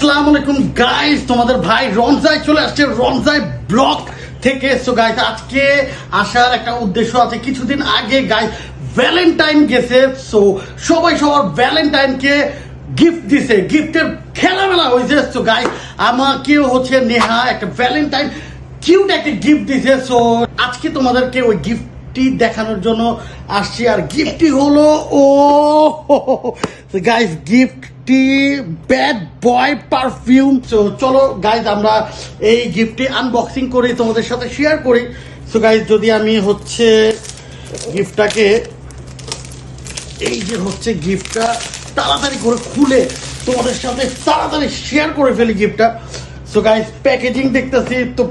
আসসালামু আলাইকুম গাইস, তোমাদের ভাই রনজাই চলে আসছে রনজাই ব্লগ থেকে। সো গাইস, আজকে আসার একটা উদ্দেশ্য আছে। কিছুদিন আগে গাইস ভ্যালেন্টাইন গেছে, সো সবাই সবার ভ্যালেন্টাইনকে গিফট দিছে, গিফটের খেলামেলা হয়েছে। সো গাইস, আমাকেও হচ্ছে নেহা একটা ভ্যালেন্টাইন কিউট একটা গিফট দিছে। সো আজকে তোমাদেরকে ওই গিফটটি দেখানোর জন্য আসছি। আর গিফটটি হলো গাইস, গিফটটি ব্যাড বয় পারফিউম। সো চলো গাইস, আমরা এই গিফটটি আনবক্সিং করি, তোমাদের সাথে শেয়ার করি। সো গাইস, যদি আমি হচ্ছে গিফটটাকে, এই যে হচ্ছে গিফটটা তাড়াতাড়ি করে খুলে তোমাদের সাথে তাড়াতাড়ি শেয়ার করে ফেলি গিফটটা। সো গাইস, প্যাকেজিং দেখতেছি তো,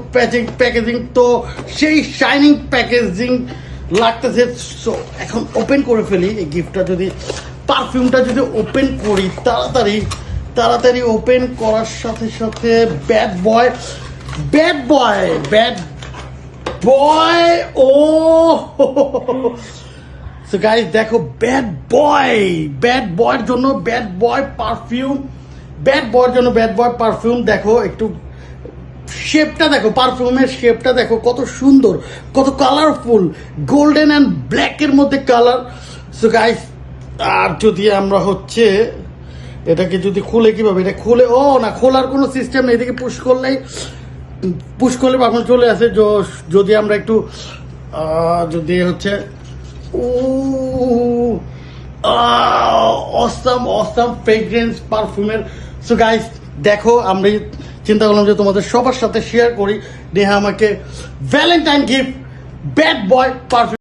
প্যাকেজিং তো সেই শাইনিং প্যাকেজিং লাগতেছে। সো এখন ওপেন করে ফেলি এই গিফটটা। যদি পারফিউমটা যদি ওপেন করি তাড়াতাড়ি ওপেন করার সাথে সাথে ব্যাড বয় ও সো গাইস দেখো, ব্যাড বয়ের জন্য ব্যাড বয় পারফিউম। দেখো একটু শেপটা দেখো, পারফিউমের শেপটা দেখো কত সুন্দর, কত কালারফুল, গোল্ডেন অ্যান্ড ব্ল্যাকের মধ্যে কালার। সো গাইস, আর যদি আমরা হচ্ছে এটাকে যদি খুলে, কিভাবে এটা খুলে, ও না, খোলার কোনো সিস্টেম নেই। এদিকে পুশ করলে পারফিউম চলে আসে। যদি আমরা একটু যদি হচ্ছে অসাম ফ্রেগ্রেন্স পারফিউমের। সো গাইস দেখো, আমরা চিন্তা করলাম যে তোমাদের সবার সাথে শেয়ার করি। নেহা আমাকে Valentine gift bad boy perfume